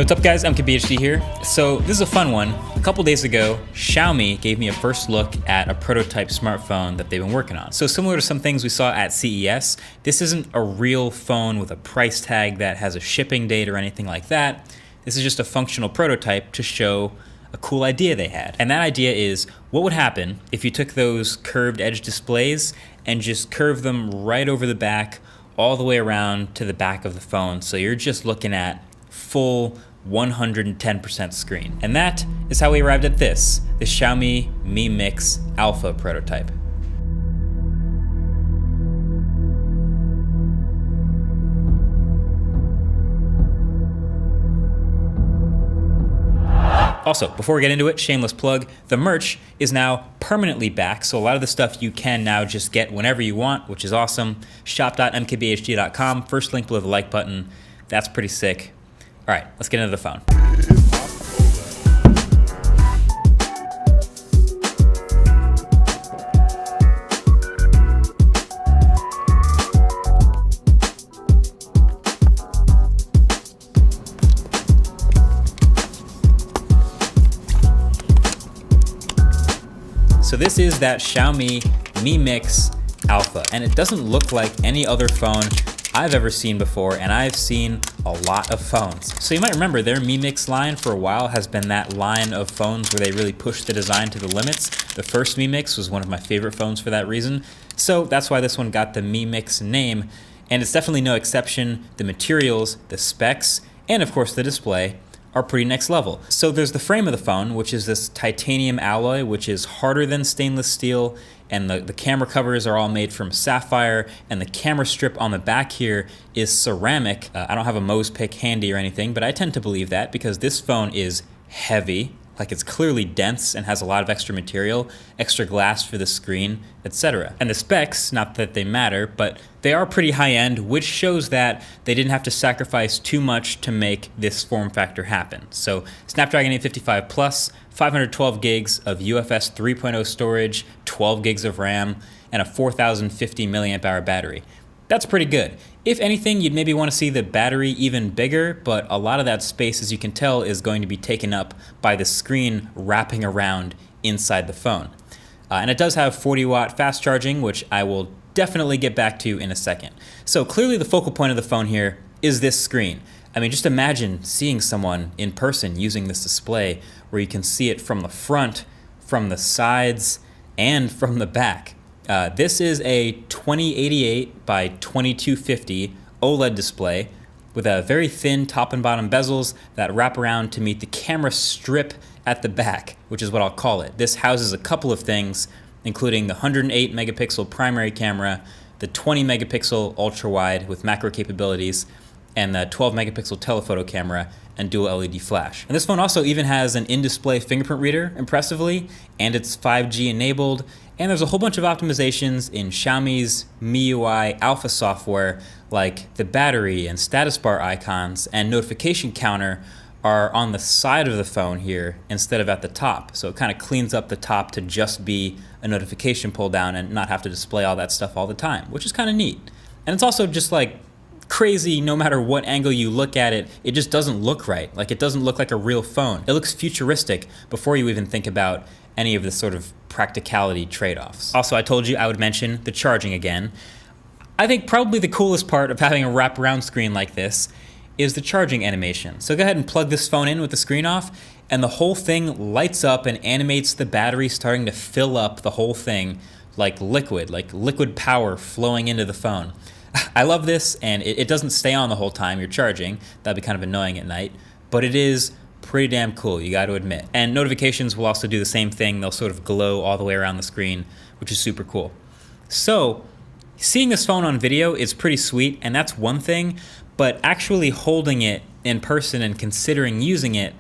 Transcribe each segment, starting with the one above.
Hey, what's up guys, MKBHD here. So this is a fun one. A couple days ago, Xiaomi gave me a first look at a prototype smartphone that they've been working on. So similar to some things we saw at CES, this isn't a real phone with a price tag that has a shipping date or anything like that. This is just a functional prototype to show a cool idea they had. And that idea is, what would happen if you took those curved edge displays and just curved them right over the back, all the way around to the back of the phone, so you're just looking at full 110% screen. And that is how we arrived at this, the Xiaomi Mi Mix Alpha prototype. Also, before we get into it, shameless plug, the merch is now permanently back, so a lot of the stuff you can now just get whenever you want, which is awesome. Shop.mkbhd.com, first link below the like button. That's pretty sick. All right, let's get into the phone. So this is that Xiaomi Mi Mix Alpha, and it doesn't look like any other phone I've ever seen before, and I've seen a lot of phones. So you might remember their Mi Mix line for a while has been that line of phones where they really push the design to the limits. The first Mi Mix was one of my favorite phones for that reason. So that's why this one got the Mi Mix name, and it's definitely no exception. The materials, the specs, and of course the display are pretty next level. So there's the frame of the phone, which is this titanium alloy, which is harder than stainless steel, and the camera covers are all made from sapphire, and the camera strip on the back here is ceramic. I don't have a Mohs pick handy or anything, but I tend to believe that because this phone is heavy, like it's clearly dense and has a lot of extra material, extra glass for the screen, etc. And the specs, not that they matter, but they are pretty high end, which shows that they didn't have to sacrifice too much to make this form factor happen. So Snapdragon 855 Plus, 512 gigs of UFS 3.0 storage, 12 gigs of RAM, and a 4050 milliamp hour battery. That's pretty good. If anything, you'd maybe want to see the battery even bigger, but a lot of that space, as you can tell, is going to be taken up by the screen wrapping around inside the phone. And it does have 40-watt fast charging, which I will definitely get back to in a second. So clearly the focal point of the phone here is this screen. I mean, just imagine seeing someone in person using this display where you can see it from the front, from the sides, and from the back. This is a 2088 by 2250 OLED display with a very thin top and bottom bezels that wrap around to meet the camera strip at the back, which is what I'll call it. This houses a couple of things, including the 108 megapixel primary camera, the 20 megapixel ultra wide with macro capabilities, and the 12 megapixel telephoto camera and dual LED flash. And this phone also even has an in-display fingerprint reader, impressively, and it's 5G enabled, and there's a whole bunch of optimizations in Xiaomi's MIUI Alpha software, like the battery and status bar icons and notification counter are on the side of the phone here instead of at the top. So it kind of cleans up the top to just be a notification pull down and not have to display all that stuff all the time, which is kind of neat. And it's also just like crazy, no matter what angle you look at it, it just doesn't look right. Like it doesn't look like a real phone. It looks futuristic before you even think about any of the sort of practicality trade-offs. Also, I told you I would mention the charging again. I think probably the coolest part of having a wraparound screen like this is the charging animation. So go ahead and plug this phone in with the screen off, and the whole thing lights up and animates the battery starting to fill up the whole thing like liquid power flowing into the phone. I love this, and it doesn't stay on the whole time you're charging. That'd be kind of annoying at night, but it is pretty damn cool, you got to admit. And notifications will also do the same thing. They'll sort of glow all the way around the screen, which is super cool. So seeing this phone on video is pretty sweet, and that's one thing, but actually holding it in person and considering using it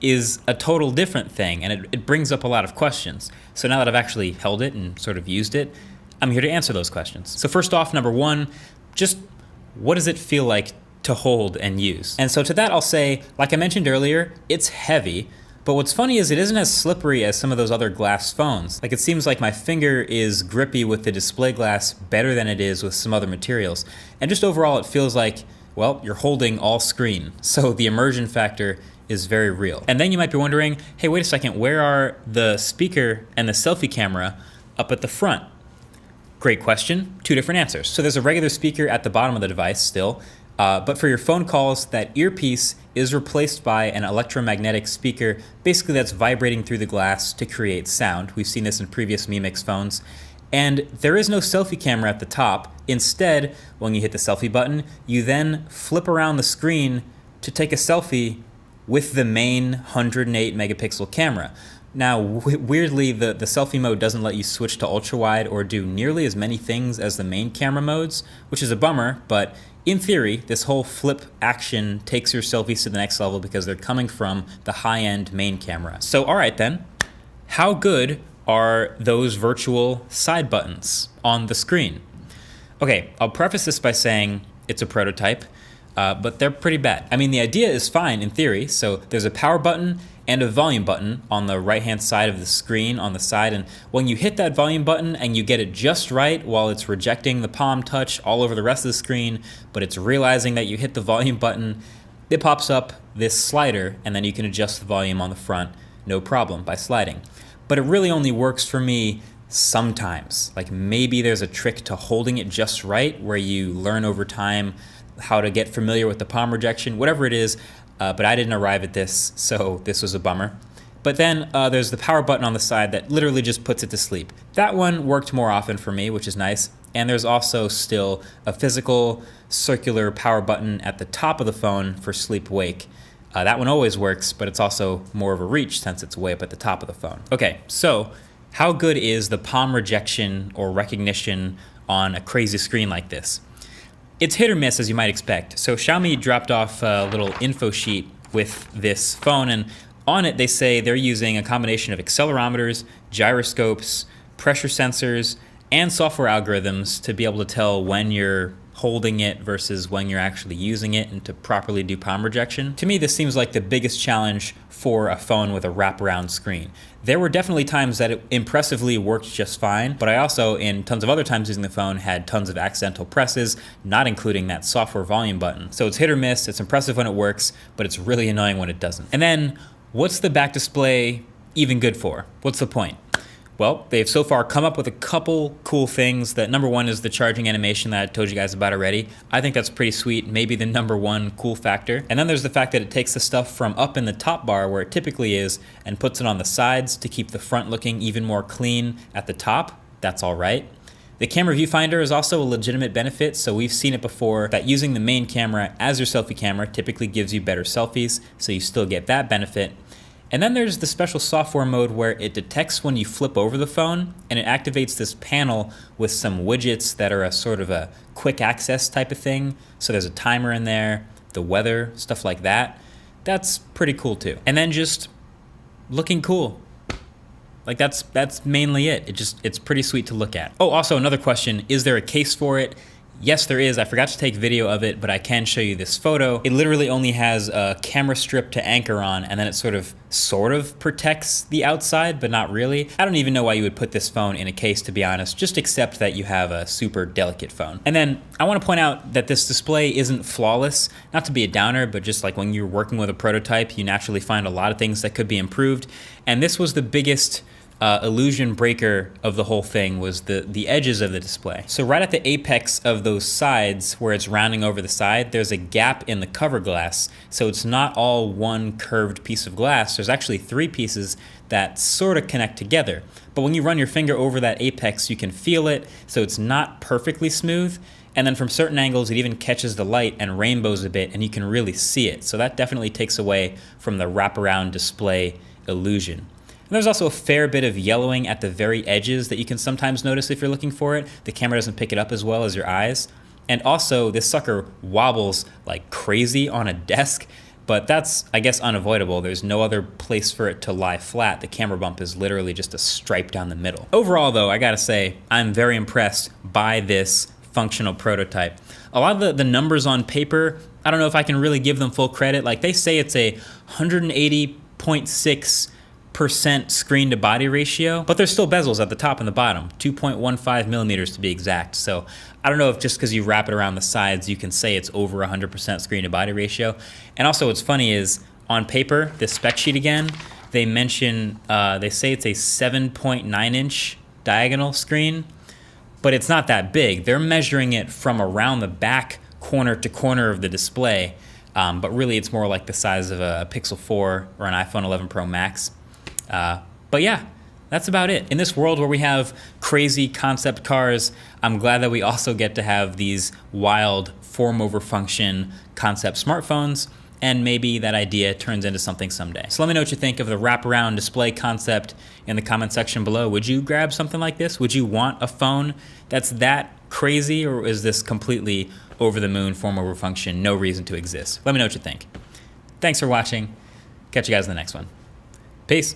is a total different thing, and it brings up a lot of questions. So now that I've actually held it and sort of used it, I'm here to answer those questions. So first off, number one, just what does it feel like to hold and use? And so to that I'll say, like I mentioned earlier, it's heavy, but what's funny is it isn't as slippery as some of those other glass phones. Like it seems like my finger is grippy with the display glass better than it is with some other materials. And just overall it feels like Well, you're holding all screen, so the immersion factor is very real. And then you might be wondering, hey, wait a second, where are the speaker and the selfie camera up at the front? Great question, two different answers. So there's a regular speaker at the bottom of the device still, but for your phone calls, that earpiece is replaced by an electromagnetic speaker, basically that's vibrating through the glass to create sound. We've seen this in previous Mi Mix phones. And there is no selfie camera at the top. Instead, when you hit the selfie button, you then flip around the screen to take a selfie with the main 108 megapixel camera. Now, weirdly, the selfie mode doesn't let you switch to ultra wide or do nearly as many things as the main camera modes, which is a bummer, but in theory, this whole flip action takes your selfies to the next level because they're coming from the high-end main camera. So, all right then, how good are those virtual side buttons on the screen? Okay, I'll preface this by saying it's a prototype, but they're pretty bad. I mean, the idea is fine in theory. So there's a power button and a volume button on the right-hand side of the screen on the side. And when you hit that volume button and you get it just right while it's rejecting the palm touch all over the rest of the screen, but it's realizing that you hit the volume button, it pops up this slider and then you can adjust the volume on the front, no problem, by sliding. But it really only works for me sometimes. Like maybe there's a trick to holding it just right where you learn over time how to get familiar with the palm rejection, whatever it is, but I didn't arrive at this, so this was a bummer. But then there's the power button on the side that literally just puts it to sleep. That one worked more often for me, which is nice. And there's also still a physical circular power button at the top of the phone for sleep-wake. That one always works, but it's also more of a reach since it's way up at the top of the phone. Okay, so how good is the palm rejection or recognition on a crazy screen like this? It's hit or miss, as you might expect. So Xiaomi dropped off a little info sheet with this phone, and on it they say they're using a combination of accelerometers, gyroscopes, pressure sensors, and software algorithms to be able to tell when you're holding it versus when you're actually using it and to properly do palm rejection. To me, this seems like the biggest challenge for a phone with a wraparound screen. There were definitely times that it impressively worked just fine, but I also, in tons of other times using the phone, had tons of accidental presses, not including that software volume button. So it's hit or miss, it's impressive when it works, but it's really annoying when it doesn't. And then, what's the back display even good for? What's the point? Well, they've so far come up with a couple cool things. That number one is the charging animation that I told you guys about already. I think that's pretty sweet, maybe the number one cool factor. And then there's the fact that it takes the stuff from up in the top bar where it typically is and puts it on the sides to keep the front looking even more clean at the top. That's all right. The camera viewfinder is also a legitimate benefit, so we've seen it before that using the main camera as your selfie camera typically gives you better selfies, so you still get that benefit. And then there's the special software mode where it detects when you flip over the phone and it activates this panel with some widgets that are a sort of a quick access type of thing. So there's a timer in there, the weather, stuff like that. That's pretty cool too. And then just looking cool. Like that's mainly it. It's pretty sweet to look at. Oh, also another question, is there a case for it? Yes, there is. I forgot to take video of it, but I can show you this photo. It literally only has a camera strip to anchor on, and then it sort of protects the outside, but not really. I don't even know why you would put this phone in a case, to be honest. Just accept that you have a super delicate phone. And then I want to point out that this display isn't flawless. Not to be a downer, but just like when you're working with a prototype, you naturally find a lot of things that could be improved. And this was the biggest illusion breaker of the whole thing, was the edges of the display. So right at the apex of those sides where it's rounding over the side, there's a gap in the cover glass. So it's not all one curved piece of glass. There's actually three pieces that sort of connect together. But when you run your finger over that apex, you can feel it. So it's not perfectly smooth. And then from certain angles, it even catches the light and rainbows a bit, and you can really see it. So that definitely takes away from the wraparound display illusion. And there's also a fair bit of yellowing at the very edges that you can sometimes notice if you're looking for it. The camera doesn't pick it up as well as your eyes. And also, this sucker wobbles like crazy on a desk, but that's, I guess, unavoidable. There's no other place for it to lie flat. The camera bump is literally just a stripe down the middle. Overall, though, I gotta say, I'm very impressed by this functional prototype. A lot of the numbers on paper, I don't know if I can really give them full credit. Like, they say it's a 180.6 percent screen to body ratio, but there's still bezels at the top and the bottom, 2.15 millimeters to be exact. So I don't know if just because you wrap it around the sides, you can say it's over 100% screen to body ratio. And also what's funny is on paper, this spec sheet again, they mention, they say it's a 7.9 inch diagonal screen, but it's not that big. They're measuring it from around the back corner to corner of the display, but really it's more like the size of a Pixel 4 or an iPhone 11 Pro Max. But yeah, that's about it. In this world where we have crazy concept cars, I'm glad that we also get to have these wild form over function concept smartphones, and maybe that idea turns into something someday. So let me know what you think of the wraparound display concept in the comment section below. Would you grab something like this? Would you want a phone that's that crazy, or is this completely over the moon, form over function, no reason to exist? Let me know what you think. Thanks for watching. Catch you guys in the next one. Peace.